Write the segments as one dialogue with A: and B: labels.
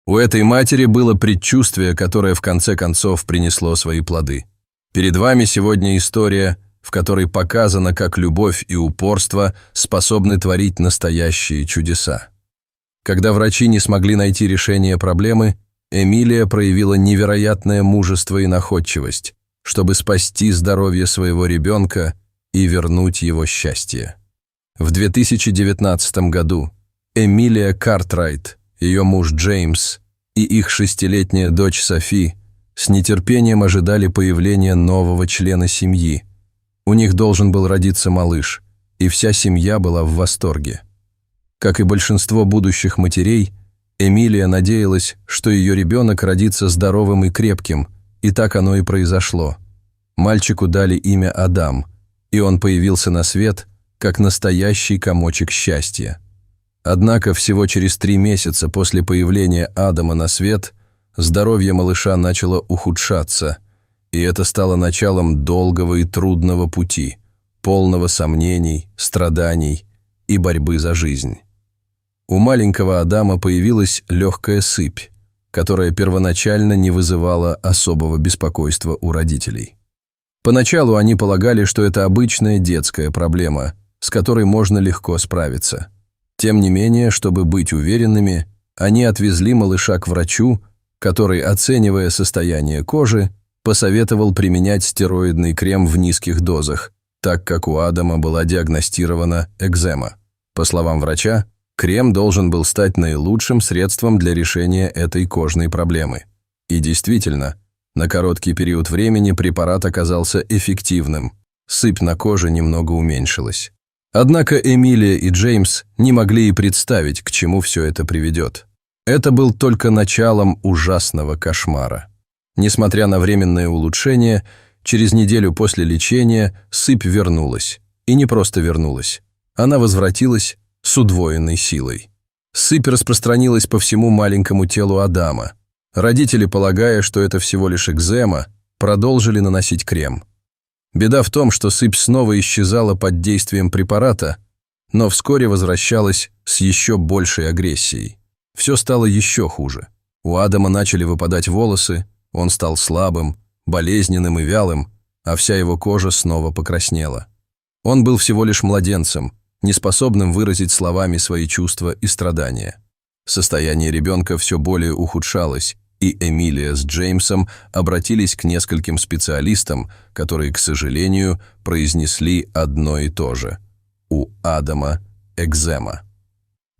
A: У этой матери было предчувствие, которое в конце концов принесло свои плоды. Перед вами сегодня история, в которой показано, как любовь и упорство способны творить настоящие чудеса. Когда врачи не смогли найти решение проблемы, Эмилия проявила невероятное мужество и находчивость, чтобы спасти здоровье своего ребенка и вернуть его счастье. В 2019 году Эмилия Картрайт, ее муж Джеймс и их 6-летняя дочь Софи с нетерпением ожидали появления нового члена семьи. У них должен был родиться малыш, и вся семья была в восторге. Как и большинство будущих матерей, Эмилия надеялась, что ее ребенок родится здоровым и крепким, и так оно и произошло. Мальчику дали имя Адам, и он появился на свет как настоящий комочек счастья. Однако всего через 3 месяца после появления Адама на свет здоровье малыша начало ухудшаться, и это стало началом долгого и трудного пути, полного сомнений, страданий и борьбы за жизнь. У маленького Адама появилась легкая сыпь, которая первоначально не вызывала особого беспокойства у родителей. Поначалу они полагали, что это обычная детская проблема, с которой можно легко справиться. Тем не менее, чтобы быть уверенными, они отвезли малыша к врачу, который, оценивая состояние кожи, посоветовал применять стероидный крем в низких дозах, так как у Адама была диагностирована экзема. По словам врача, крем должен был стать наилучшим средством для решения этой кожной проблемы. И действительно, на короткий период времени препарат оказался эффективным. Сыпь на коже немного уменьшилась. Однако Эмилия и Джеймс не могли и представить, к чему все это приведет. Это был только началом ужасного кошмара. Несмотря на временное улучшение, через неделю после лечения сыпь вернулась. И не просто вернулась. Она возвратилась с удвоенной силой. Сыпь распространилась по всему маленькому телу Адама. Родители, полагая, что это всего лишь экзема, продолжили наносить крем. Беда в том, что сыпь снова исчезала под действием препарата, но вскоре возвращалась с еще большей агрессией. Все стало еще хуже. У Адама начали выпадать волосы, он стал слабым, болезненным и вялым, а вся его кожа снова покраснела. Он был всего лишь младенцем, неспособным выразить словами свои чувства и страдания. Состояние ребенка все более ухудшалось, и Эмилия с Джеймсом обратились к нескольким специалистам, которые, к сожалению, произнесли одно и то же. У Адама экзема.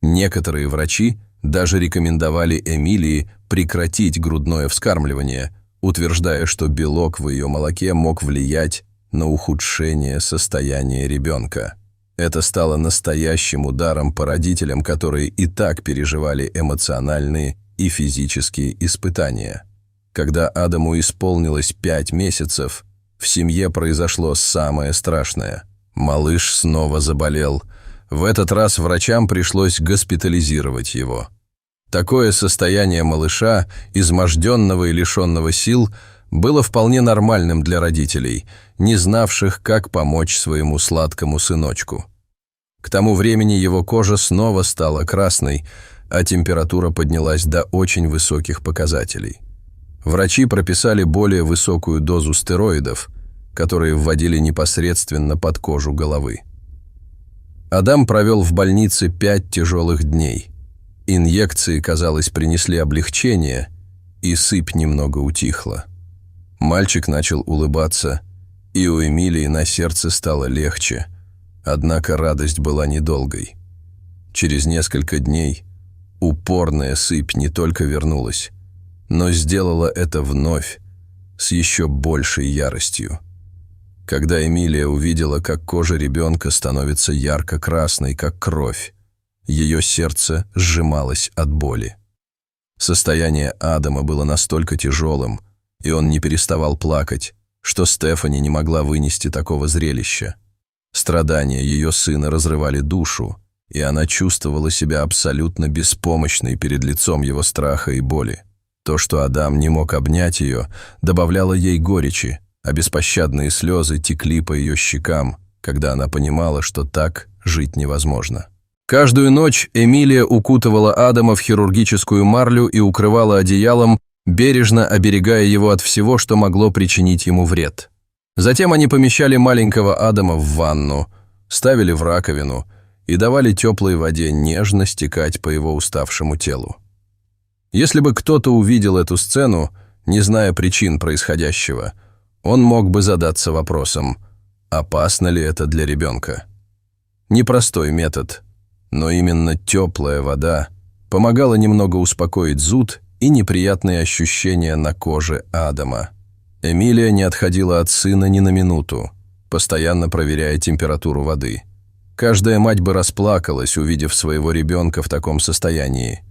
A: Некоторые врачи даже рекомендовали Эмилии прекратить грудное вскармливание, утверждая, что белок в ее молоке мог влиять на ухудшение состояния ребенка. Это стало настоящим ударом по родителям, которые и так переживали эмоциональные и физические испытания. Когда Адаму исполнилось 5 месяцев, в семье произошло самое страшное. Малыш снова заболел. В этот раз врачам пришлось госпитализировать его. Такое состояние малыша, изможденного и лишенного сил, было вполне нормальным для родителей, не знавших, как помочь своему сладкому сыночку. К тому времени его кожа снова стала красной, а температура поднялась до очень высоких показателей. Врачи прописали более высокую дозу стероидов, которые вводили непосредственно под кожу головы. Адам провел в больнице 5 тяжелых дней. Инъекции, казалось, принесли облегчение, и сыпь немного утихла. Мальчик начал улыбаться, и у Эмилии на сердце стало легче, однако радость была недолгой. Через несколько дней упорная сыпь не только вернулась, но сделала это вновь с еще большей яростью. Когда Эмилия увидела, как кожа ребенка становится ярко-красной, как кровь, ее сердце сжималось от боли. Состояние Адама было настолько тяжелым, и он не переставал плакать, что Стефани не могла вынести такого зрелища. Страдания ее сына разрывали душу, и она чувствовала себя абсолютно беспомощной перед лицом его страха и боли. То, что Адам не мог обнять ее, добавляло ей горечи, а беспощадные слезы текли по ее щекам, когда она понимала, что так жить невозможно. Каждую ночь Эмилия укутывала Адама в хирургическую марлю и укрывала одеялом, бережно оберегая его от всего, что могло причинить ему вред. Затем они помещали маленького Адама в ванну, ставили в раковину и давали теплой воде нежно стекать по его уставшему телу. Если бы кто-то увидел эту сцену, не зная причин происходящего, он мог бы задаться вопросом, опасно ли это для ребенка. Непростой метод, но именно теплая вода помогала немного успокоить зуд и неприятные ощущения на коже Адама. Эмилия не отходила от сына ни на минуту, постоянно проверяя температуру воды. Каждая мать бы расплакалась, увидев своего ребенка в таком состоянии.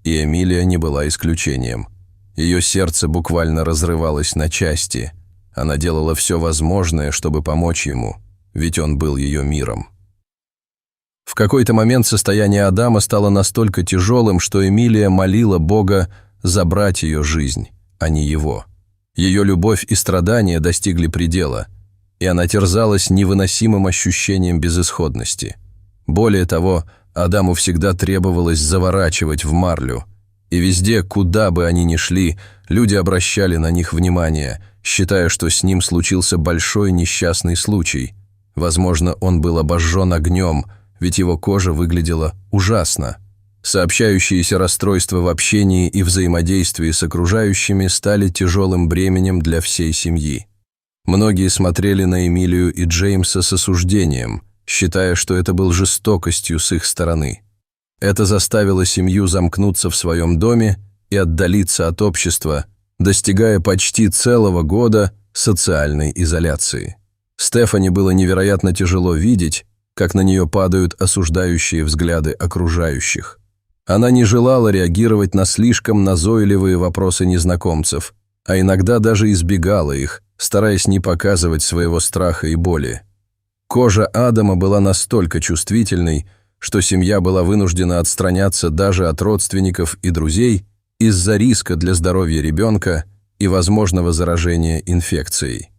A: И Эмилия не была исключением. Ее сердце буквально разрывалось на части. Она делала все возможное, чтобы помочь ему, ведь он был ее миром. В какой-то момент состояние Адама стало настолько тяжелым, что Эмилия молила Бога забрать ее жизнь, а не его. Ее любовь и страдания достигли предела, и она терзалась невыносимым ощущением безысходности. Более того, Адаму всегда требовалось заворачивать в марлю, и везде, куда бы они ни шли, люди обращали на них внимание, считая, что с ним случился большой несчастный случай. Возможно, он был обожжен огнем, ведь его кожа выглядела ужасно. Сообщающиеся расстройства в общении и взаимодействии с окружающими стали тяжелым бременем для всей семьи. Многие смотрели на Эмилию и Джеймса с осуждением, считая, что это был жестокостью с их стороны. Это заставило семью замкнуться в своем доме и отдалиться от общества, достигая почти целого года социальной изоляции. Стефани было невероятно тяжело видеть, как на нее падают осуждающие взгляды окружающих. Она не желала реагировать на слишком назойливые вопросы незнакомцев, а иногда даже избегала их, стараясь не показывать своего страха и боли. Кожа Адама была настолько чувствительной, что семья была вынуждена отстраняться даже от родственников и друзей из-за риска для здоровья ребенка и возможного заражения инфекцией.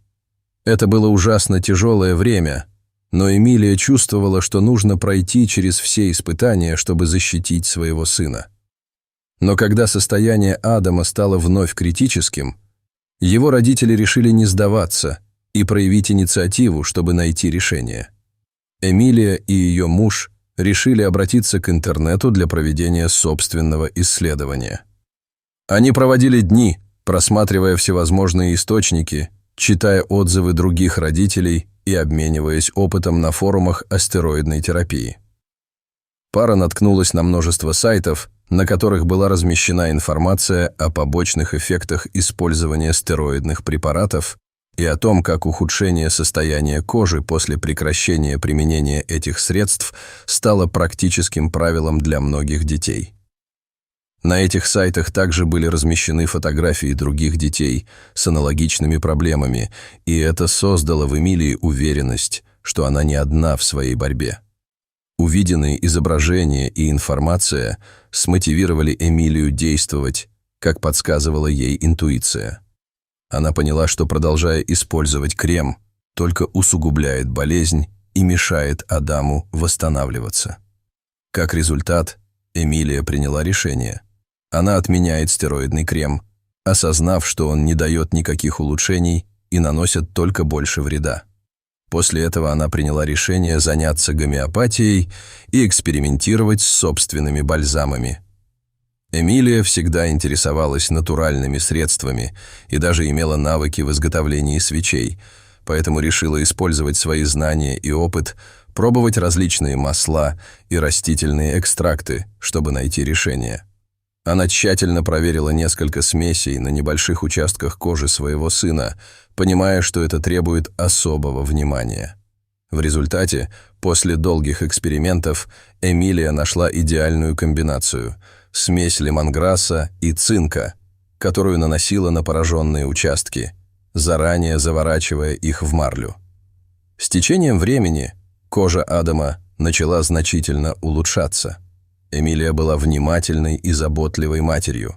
A: Это было ужасно тяжелое время, но Эмилия чувствовала, что нужно пройти через все испытания, чтобы защитить своего сына. Но когда состояние Адама стало вновь критическим, его родители решили не сдаваться и проявить инициативу, чтобы найти решение. Эмилия и ее муж решили обратиться к интернету для проведения собственного исследования. Они проводили дни, просматривая всевозможные источники, читая отзывы других родителей и обмениваясь опытом на форумах астероидной терапии. Пара наткнулась на множество сайтов, на которых была размещена информация о побочных эффектах использования стероидных препаратов и о том, как ухудшение состояния кожи после прекращения применения этих средств стало практическим правилом для многих детей. На этих сайтах также были размещены фотографии других детей с аналогичными проблемами, и это создало в Эмилии уверенность, что она не одна в своей борьбе. Увиденные изображения и информация смотивировали Эмилию действовать, как подсказывала ей интуиция. Она поняла, что, продолжая использовать крем, только усугубляет болезнь и мешает Адаму восстанавливаться. Как результат, Эмилия приняла решение. Она отменяет стероидный крем, осознав, что он не дает никаких улучшений и наносит только больше вреда. После этого она приняла решение заняться гомеопатией и экспериментировать с собственными бальзамами. Эмилия всегда интересовалась натуральными средствами и даже имела навыки в изготовлении свечей, поэтому решила использовать свои знания и опыт, пробовать различные масла и растительные экстракты, чтобы найти решение. Она тщательно проверила несколько смесей на небольших участках кожи своего сына, понимая, что это требует особого внимания. В результате, после долгих экспериментов, Эмилия нашла идеальную комбинацию – смесь лемонграсса и цинка, которую наносила на пораженные участки, заранее заворачивая их в марлю. С течением времени кожа Адама начала значительно улучшаться. Эмилия была внимательной и заботливой матерью.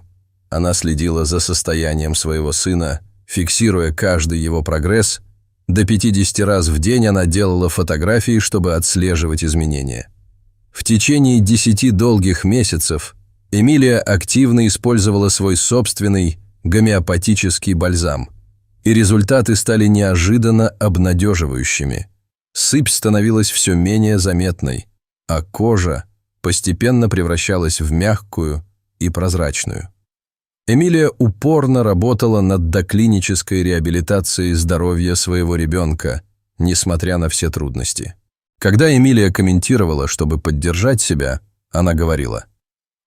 A: Она следила за состоянием своего сына, фиксируя каждый его прогресс. До 50 раз в день она делала фотографии, чтобы отслеживать изменения. В течение 10 долгих месяцев Эмилия активно использовала свой собственный гомеопатический бальзам, и результаты стали неожиданно обнадеживающими. Сыпь становилась все менее заметной, а кожа постепенно превращалась в мягкую и прозрачную. Эмилия упорно работала над доклинической реабилитацией здоровья своего ребенка, несмотря на все трудности. Когда Эмилия комментировала, чтобы поддержать себя, она говорила: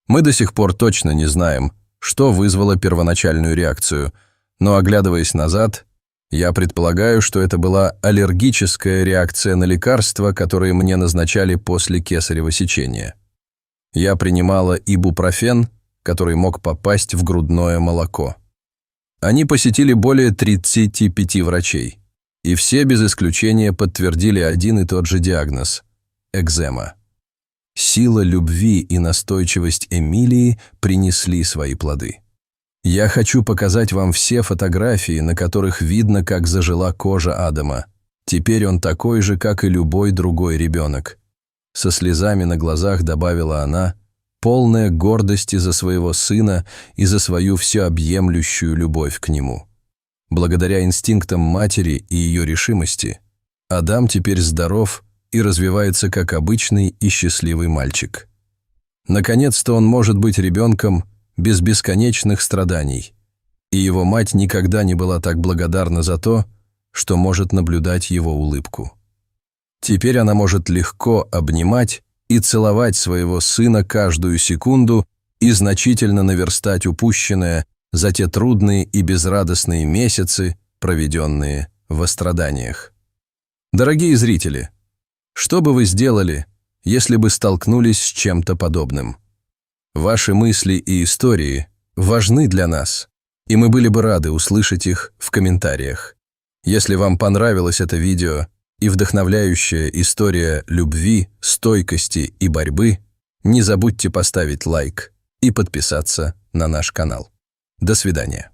A: «Мы до сих пор точно не знаем, что вызвало первоначальную реакцию, но, оглядываясь назад, я предполагаю, что это была аллергическая реакция на лекарства, которые мне назначали после кесарево сечения. Я принимала ибупрофен, который мог попасть в грудное молоко. Они посетили более 35 врачей, и все без исключения подтвердили один и тот же диагноз – экзема. Сила любви и настойчивость Эмилии принесли свои плоды. Я хочу показать вам все фотографии, на которых видно, как зажила кожа Адама. Теперь он такой же, как и любой другой ребенок». Со слезами на глазах добавила она, полная гордости за своего сына и за свою всеобъемлющую любовь к нему. Благодаря инстинктам матери и ее решимости, Адам теперь здоров и развивается как обычный и счастливый мальчик. Наконец-то он может быть ребенком без бесконечных страданий, и его мать никогда не была так благодарна за то, что может наблюдать его улыбку. Теперь она может легко обнимать и целовать своего сына каждую секунду и значительно наверстать упущенное за те трудные и безрадостные месяцы, проведенные в страданиях. Дорогие зрители, что бы вы сделали, если бы столкнулись с чем-то подобным? Ваши мысли и истории важны для нас, и мы были бы рады услышать их в комментариях. Если вам понравилось это видео и вдохновляющая история любви, стойкости и борьбы, не забудьте поставить лайк и подписаться на наш канал. До свидания.